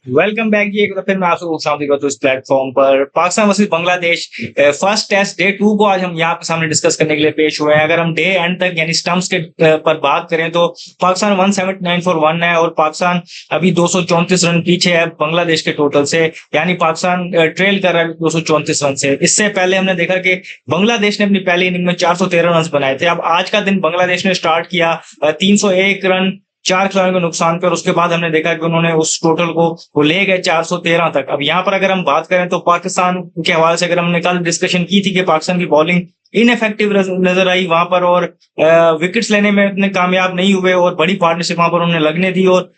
Welcome back जी। एक बार फिर मैं आपसे तो इस प्लेटफॉर्म पर Pakistan versus Bangladesh first test day 2 को आज हम यहाँ पे सामने डिस्कस करने के लिए पेश हुए हैं। अगर हम डे एंड तक यानी स्टंप्स के पर बात करें तो पाकिस्तान 179 फॉर 1 है और पाकिस्तान अभी 234 रन पीछे है बांग्लादेश के टोटल से, यानी पाकिस्तान ट्रेल कर रहा है 234 रन से। इससे पहले हमने देखा कि बांग्लादेश ने अपनी पहली इनिंग में 413 रन बनाए थे। अब आज का दिन बांग्लादेश ने स्टार्ट किया 301 रन 4 खिलाड़ियों के नुकसान पे, और उसके बाद हमने देखा कि उन्होंने उस टोटल को वो ले गए 413 तक। अब यहाँ पर अगर हम बात करें तो पाकिस्तान के हवाले से अगर हमने कल डिस्कशन की थी कि पाकिस्तान की बॉलिंग इनफेक्टिव नजर आई वहां पर, और विकेट्स लेने में इतने कामयाब नहीं हुए और बड़ी पार्टनरशिप वहां पर उन्होंने लगने दी, और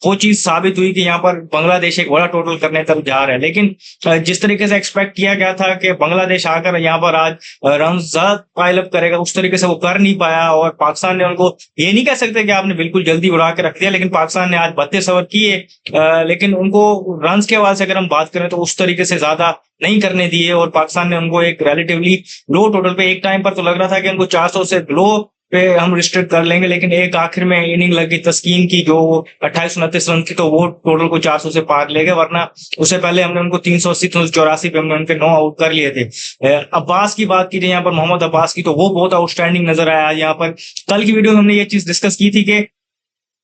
वो चीज साबित हुई कि यहाँ पर बांग्लादेश एक बड़ा टोटल करने तक जा रहा है। लेकिन जिस तरीके से एक्सपेक्ट किया गया था कि बांग्लादेश आकर यहाँ पर आज रन ज्यादा पाइल अप करेगा, उस तरीके से वो कर नहीं पाया। और पाकिस्तान ने उनको, ये नहीं कह सकते कि आपने बिल्कुल जल्दी उड़ा के रख दिया, लेकिन पाकिस्तान ने आज 32 ओवर किए, लेकिन उनको रन के हवाले से अगर हम बात करें तो उस तरीके से ज्यादा नहीं करने दिए, और पाकिस्तान ने उनको एक रिलेटिवली लो टोटल पे, एक टाइम पर तो लग रहा था कि उनको 400 से लो पे हम रिस्ट्रिक्ट कर लेंगे, लेकिन एक आखिर में इनिंग लगी तस्कीन की जो 28-29 रन की, तो वो टोटल को 400 से पार ले गए। वरना उससे पहले हमने उनको 380-384 पे हमने उनके 9 आउट कर लिए थे। अब्बास की बात कीजिए यहाँ पर, मोहम्मद अब्बास की, तो वो बहुत आउटस्टैंडिंग नजर आया यहाँ पर। कल की वीडियो में हमने ये चीज डिस्कस की थी कि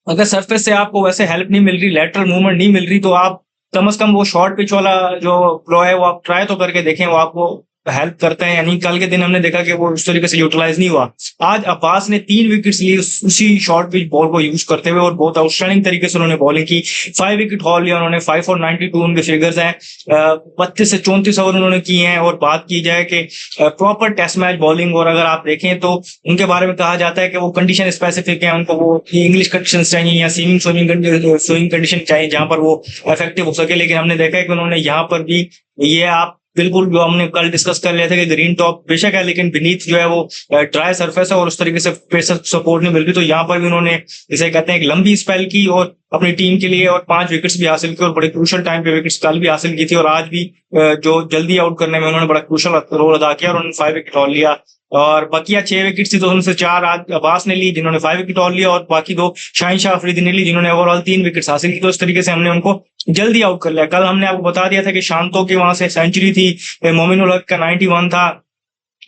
अगर सरफेस से आपको वैसे हेल्प नहीं मिल रही, लेटरल मूवमेंट नहीं मिल रही, तो आप कम से कम वो शॉर्ट पिच वाला जो फ्लो है वो आप ट्राई तो करके देखें, वो आपको हेल्प करते हैं। यानी कल के दिन हमने देखा कि वो उस तरीके से यूटिलाइज नहीं हुआ। आज अब्बास ने 3 विकेट्स लिए उसी शॉर्ट पिच बॉल को यूज करते हुए, और बहुत आउटस्टैंडिंग तरीके से उन्होंने बॉलिंग की। 5 विकेट हॉल लिया उन्होंने, 5 और 92 उनके फिगर्स हैं। 32 से 34 ओवर उन्होंने किए हैं। और बात की जाए कि प्रॉपर टेस्ट मैच बॉलिंग, और अगर आप देखें तो उनके बारे में कहा जाता है कि वो कंडीशन स्पेसिफिक है, उनको वो इंग्लिश कंडीशन चाहिए या स्विंग कंडीशन चाहिए जहां पर वो इफेक्टिव हो सके। लेकिन हमने देखा है कि उन्होंने यहाँ पर भी, ये आप बिल्कुल जो हमने कल डिस्कस कर लिया था कि ग्रीन टॉप बेशक है, लेकिन बीनीथ जो है वो ड्राई सरफेस है और उस तरीके से पेसर सपोर्ट नहीं मिल रही, तो यहाँ पर भी उन्होंने जिसे कहते हैं एक लंबी स्पेल की और अपनी टीम के लिए, और 5 विकेट्स भी हासिल की, और बड़े क्रूशल टाइम पे विकेट्स कल भी हासिल की थी। और आज भी जो जल्दी आउट करने में उन्होंने बड़ा क्रूशल रोल अदा किया और उन्होंने 5 विकेट हॉल लिया। और बकिया 6 विकेट थी, तो उनसे 4 आज अब्बास ने ली जिन्होंने 5 विकेट हॉल लिया, और बाकी 2 शाहीन शाह अफरीदी ने ली जिन्होंने ओवरऑल 3 विकेट्स हासिल की। तो इस तरीके से हमने उनको जल्दी आउट कर लिया। कल हमने आपको बता दिया था कि शांतो की वहां से सेंचुरी थी, मोमिनुल हक का 91 था,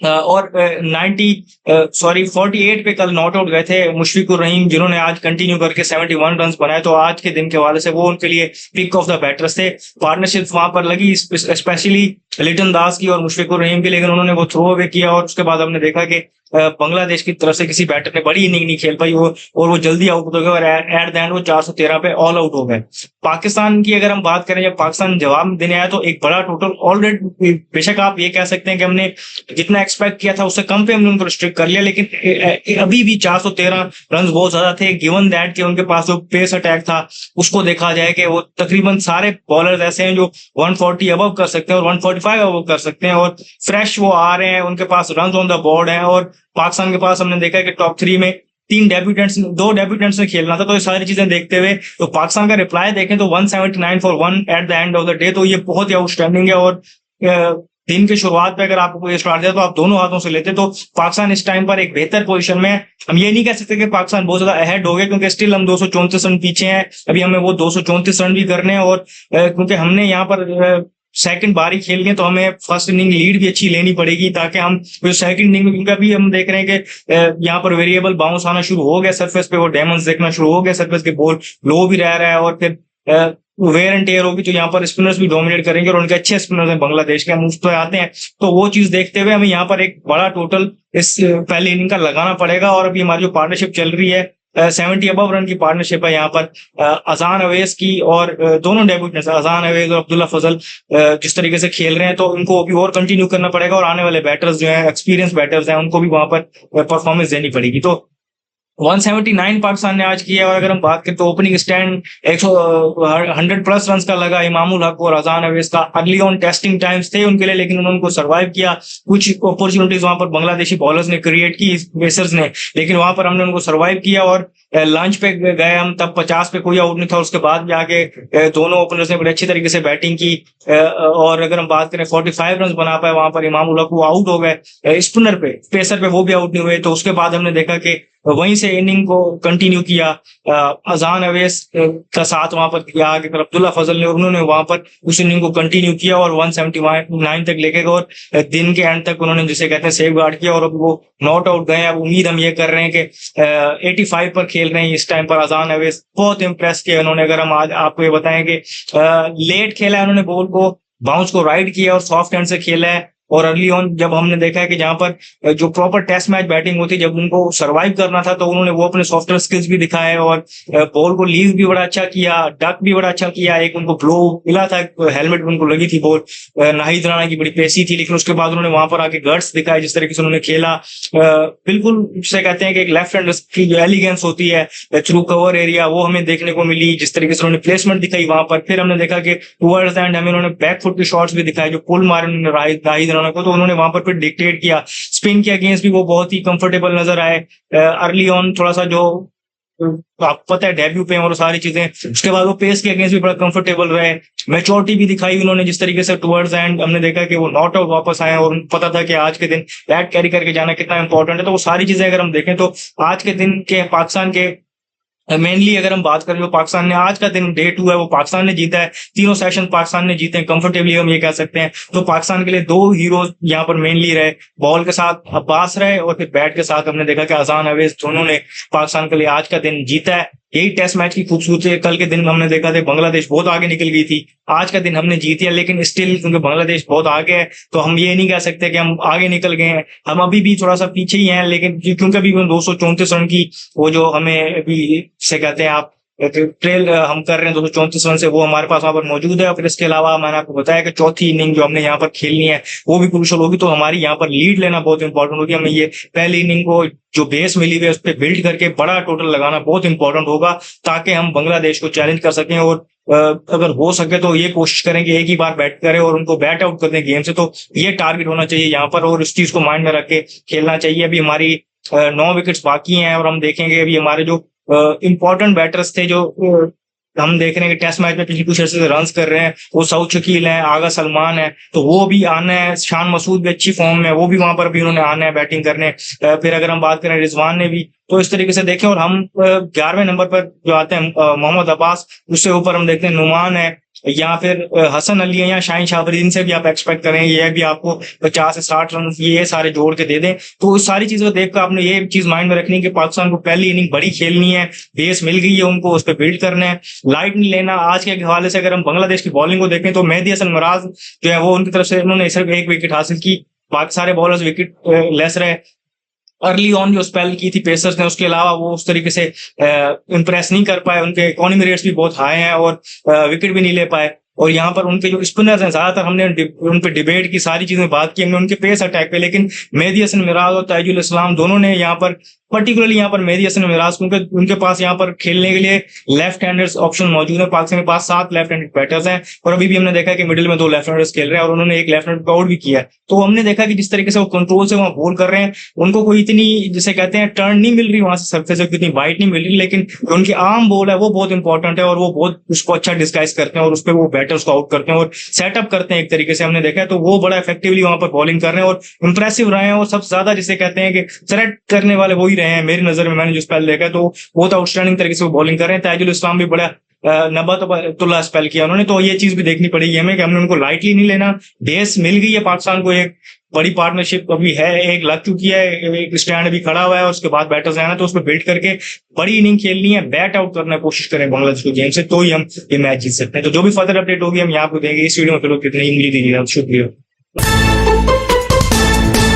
और 48 पे कल नॉट आउट गए थे मुशफिकुर रहीम, जिन्होंने आज कंटिन्यू करके 71 रन बनाए। तो आज के दिन के हवाले से वो उनके लिए पिक ऑफ द बैटर्स थे। पार्टनरशिप वहां पर लगी स्पेशली लिटन दास की और मुशफिकुर रहीम की, लेकिन उन्होंने वो थ्रो अवे किया, और उसके बाद हमने देखा कि बांग्लादेश की तरफ से किसी बैटर ने बड़ी इनिंग नहीं खेल पाई वो, और वो जल्दी आउट हो गए, और एट द एंड वो 413 पे ऑल आउट हो गए। पाकिस्तान की अगर हम बात करें, जब पाकिस्तान जवाब देने आया तो एक बड़ा टोटल ऑलरेडी, बेशक आप ये कह सकते हैं कि हमने जितना एक्सपेक्ट किया था उससे कम पे हमने उनको रिस्ट्रिक्ट कर लिया, लेकिन अभी भी 413 रन बहुत ज्यादा थे, गिवन दैट कि उनके पास जो पेस अटैक था उसको देखा जाए कि वो तकरीबन सारे बॉलर्स ऐसे हैं जो 140 अबव कर सकते हैं और 145 अबव कर सकते हैं, और फ्रेश वो आ रहे हैं, उनके पास रन ऑन द बोर्ड है। और पाकिस्तान के पास हमने देखा कि टॉप 3 में 2 डेब्यूटेंट्स ने खेलना था। तो ये सारी चीजें देखते हुए तो पाकिस्तान का रिप्लाई देखें तो 179 for 1 at the end of the day, तो ये बहुत ही आउटस्टैंडिंग है। और दिन की शुरुआत पे अगर आपको ये स्टार्ट दिया तो आप दोनों हाथों से लेते, तो पाकिस्तान इस टाइम पर एक बेहतर पोजीशन में है। हम ये नहीं कह सकते कि पाकिस्तान बहुत ज्यादा अहेड हो गया, क्योंकि स्टिल हम 234 रन पीछे हैं। अभी हमें वो 234 रन भी करने हैं, और क्योंकि हमने यहाँ पर सेकंड बारी खेलनी है तो हमें फर्स्ट इनिंग लीड भी अच्छी लेनी पड़ेगी, ताकि हम जो सेकंड इनिंग का भी हम देख रहे हैं कि यहाँ पर वेरिएबल बाउंस आना शुरू हो गया सरफेस पे, वो डायमंड्स देखना शुरू हो गया सरफेस के, बॉल लो भी रह रहा है, और फिर वेयर एंड टेयर होगी, तो यहाँ पर स्पिनर्स भी डोमिनेट करेंगे, और उनके अच्छे स्पिनर्स हैं बांग्लादेश के, हम उस पर आते हैं। तो वो चीज देखते हुए हमें यहाँ पर एक बड़ा टोटल इस पहले इनिंग का लगाना पड़ेगा। और अभी हमारी जो पार्टनरशिप चल रही है 70 अबव रन की पार्टनरशिप है यहाँ पर अजान अवैस की, और दोनों डेब्यूटेंट्स अजान अवैस और अब्दुल्ला फजल जिस तरीके से खेल रहे हैं, तो उनको अभी और कंटिन्यू करना पड़ेगा, और आने वाले बैटर्स जो हैं, एक्सपीरियंस बैटर्स हैं, उनको भी वहां पर परफॉर्मेंस देनी पड़ेगी। तो 179 पाकिस्तान ने आज किया। और अगर हम बात करें तो ओपनिंग स्टैंड 100+ रन का लगा इमामुल हक और अजान अवैस का। अर्ली ऑन टेस्टिंग टाइम्स थे उनके लिए, लेकिन उन्होंने उनको सर्वाइव किया। कुछ अपॉर्चुनिटीज वहां पर बांग्लादेशी बॉलर्स ने क्रिएट की, पेसर्स ने, लेकिन वहां पर हमने उनको सर्वाइव किया। और लंच पे गए हम, तब 50 पे कोई आउट नहीं था। उसके बाद भी आके दोनों ओपनर्स ने बड़े अच्छी तरीके से बैटिंग की, और अगर हम बात करें 45 रन बना पाए वहां पर इमामुल हक, वो आउट हो गए स्पिनर पे, पेसर पे वो भी आउट नहीं हुए। तो उसके बाद हमने देखा कि वहीं से इनिंग को कंटिन्यू किया। अजान अवैस का साथ वहां पर दिया आगे फिर अब्दुल्ला फजल ने, उन्होंने वहां पर उस इनिंग को कंटिन्यू किया और 179 तक लेके गए और दिन के एंड तक उन्होंने जिसे कहते हैं सेफ गार्ड किया और अब वो नॉट आउट गए। अब उम्मीद हम ये कर रहे हैं कि 85 पर खेल रहे हैं इस टाइम पर अजान अवैस, बहुत इंप्रेस किया उन्होंने। अगर हम आज आपको ये बताएं कि लेट खेला है उन्होंने, बॉल को बाउंस को राइड किया और सॉफ्ट हैंड से खेला है। और अर्ली ऑन जब हमने देखा है कि जहां पर जो प्रॉपर टेस्ट मैच बैटिंग होती है, जब उनको सरवाइव करना था तो उन्होंने वो अपने सॉफ्टवेयर स्किल्स भी दिखाए और बॉल को लीव भी बड़ा अच्छा किया, डक भी बड़ा अच्छा किया। एक उनको ब्लो मिला था, हेलमेट उनको लगी थी बॉल, नाहिद राणा की बड़ी पेसी थी, लेकिन उसके बाद उन्होंने वहां पर आके गट्स दिखाए जिस तरीके से उन्होंने खेला। बिल्कुल उसे कहते हैं कि एक लेफ्ट हैंड की जो एलिगेंस होती है थ्रू कवर एरिया, वो हमें देखने को मिली। जिस तरीके से उन्होंने प्लेसमेंट दिखाई वहां पर, फिर हमने देखा कि टुवर्ड्स एंड हमें उन्होंने बैक फुट के शॉट्स भी दिखाए जो पुल मारे नाहिद राणा को, तो उन्होंने वहां पर फिर डिक्टेट किया। स्पिन के अगेंस्ट भी वो बहुत ही कंफर्टेबल नजर आए अर्ली ऑन, थोड़ा सा जो आपको पता है डेब्यू पे और सारी चीजें, उसके बाद वो पेस के अगेंस्ट भी बड़ा कंफर्टेबल रहे। मैच्योरिटी भी दिखाई उन्होंने जिस तरीके से टुवर्ड्स एंड हमने देखा कि वो नॉट आउट वापस आए और उनको पता था कि आज के दिन बैट कैरी करके जाना कितना इंपॉर्टेंट है। तो वो सारी चीजें अगर हम देखें तो आज के दिन के पाकिस्तान के मेनली अगर हम बात करें, जो पाकिस्तान ने आज का दिन डे 2 है वो पाकिस्तान ने जीता है, तीनों सेशन पाकिस्तान ने जीते हैं कंफर्टेबली, हम ये कह सकते हैं। तो पाकिस्तान के लिए दो हीरो यहाँ पर मेनली रहे, बॉल के साथ अब्बास रहे और फिर बैट के साथ हमने देखा कि अजान अवैस, दोनों ने पाकिस्तान के लिए आज का दिन जीता है। यही टेस्ट मैच की खूबसूरती है। कल के दिन हमने देखा था बांग्लादेश बहुत आगे निकल गई थी, आज का दिन हमने जीती है, लेकिन स्टिल क्योंकि बांग्लादेश बहुत आगे है तो हम ये नहीं कह सकते कि हम आगे निकल गए हैं, हम अभी भी थोड़ा सा पीछे ही हैं। लेकिन क्योंकि अभी 234 रन की वो जो हमें अभी से कहते हैं आप ट्रेल हम कर रहे हैं 234 रन से, वो हमारे पास वहां पर मौजूद है। और फिर इसके अलावा मैंने आपको बताया कि चौथी इनिंग जो हमने यहाँ पर खेलनी है वो भी क्रूशल होगी, तो हमारी यहाँ पर लीड लेना बहुत इंपॉर्टेंट होगी। हमें ये पहली इनिंग को जो बेस मिली हुई है उस पर बिल्ड करके बड़ा टोटल लगाना बहुत इंपॉर्टेंट होगा, ताकि हम बांग्लादेश को चैलेंज कर सकें। और अगर हो सके तो ये कोशिश करें कि एक ही बार बैट करें और उनको बैट आउट कर दें गेम से, तो ये टारगेट होना चाहिए यहाँ पर और इस चीज को माइंड में रख के खेलना चाहिए। अभी हमारी 9 विकेट्स बाकी हैं और हम देखेंगे अभी हमारे जो इंपॉर्टेंट बैटर्स थे जो हम देख रहे हैं कि टेस्ट मैच में पिछले कुछ अर्से से रन कर रहे हैं, वो सऊद शकील है, आगा सलमान है, तो वो भी आना है। शान मसूद भी अच्छी फॉर्म में, वो भी वहां पर भी उन्होंने आना है बैटिंग करने। फिर अगर हम बात करें रिजवान ने भी, तो इस तरीके से देखें। और हम 11वें नंबर पर जो आते हैं मोहम्मद अब्बास, उससे ऊपर हम देखते हैं नुमान है, या फिर हसन अली है या शाहीन शाहरीन से भी आप एक्सपेक्ट करें ये भी आपको 50 से 60 रन ये सारे जोड़ के दे दें। तो इस सारी चीजों को देखकर आपने ये चीज माइंड में रखनी है कि पाकिस्तान को पहली इनिंग बड़ी खेलनी है, बेस मिल गई है उनको, उस पर बिल्ड करना है, लाइट नहीं लेना। आज के हवाले से अगर हम बांग्लादेश की बॉलिंग को देखें तो मेहदी हसन मिराज जो है वो उनकी तरफ से उन्होंने सिर्फ 1 विकेट हासिल की, बाकी सारे बॉलर्स विकेट लेस रहे। अर्ली ऑन जो स्पेल की थी पेसर्स ने, उसके अलावा वो उस तरीके से इंप्रेस नहीं कर पाए, उनके इकोनॉमी रेट्स भी बहुत हाई हैं और विकेट भी नहीं ले पाए। और यहाँ पर उनके जो स्पिनर्स हैं, ज्यादातर हमने उन पे डिबेट की, सारी चीजें बात की हमने उनके पेस अटैक पे, लेकिन मेहदी हसन मिराज और ताजुल इस्लाम दोनों ने यहाँ पर पर्टिकुलरली यहाँ पर मेहदी हसन मिराज क्योंकि उनके पास यहाँ पर खेलने के लिए लेफ्ट हैंडर्स ऑप्शन मौजूद है। पाकिस्तान के पास 7 लेफ्ट हैंडेड बैटर्स हैं और अभी भी हमने देखा कि मिडिल में 2 लेफ्ट हैंडर्स खेल रहे हैं और उन्होंने एक लेफ्ट हैंड आउट भी किया है। तो हमने देखा कि जिस तरीके से वो कंट्रोल से वहां बॉल कर रहे हैं, उनको कोई इतनी जिसे कहते हैं टर्न नहीं मिल रही वहां से, सरफेस से इतनी वाइट नहीं मिल रही, लेकिन उनकी आर्म बॉल है वो बहुत इंपॉर्टेंट है और वो बहुत उसको अच्छा डिस्गाइज करते हैं और उस पर वो बैटर्स को आउट करते हैं और सेटअप करते हैं एक तरीके से। हमने देखा है तो वो बड़ा इफेक्टिवली वहां पर बॉलिंग कर रहे हैं और इंप्रेसिव रहे हैं और सबसे ज्यादा जिसे कहते हैं कि थ्रेट करने वाले वही रहे हैं मेरी नजर में। मैंने जो स्पेल देखा है तो बहुत आउटस्टैंडिंग तरीके से वो बॉलिंग कर रहे हैं। ताजुल इस्लाम भी बड़ा नबातुल्लाह स्पेल किया उन्होंने, तो ये चीज भी देखनी पड़ेगी हमें कि हमने उनको लाइटली नहीं लेना। बेस मिल गई है पाकिस्तान को, एक बड़ी पार्टनरशिप अभी है, एक लग चुकी है, एक स्टैंड भी खड़ा हुआ है, उसके बाद बैटर्स आना तो उस पर बिल्ड करके बड़ी इनिंग खेलनी है, बैट आउट करना कोशिश करें बांग्लादेश को गेम से, तो ही हम ये मैच जीत सकते हैं। तो जो भी फर्दर अपडेट होगी हम यहाँ पे देंगे। इस वीडियो में फिर कितनी इंग्लिश दी, शुक्रिया।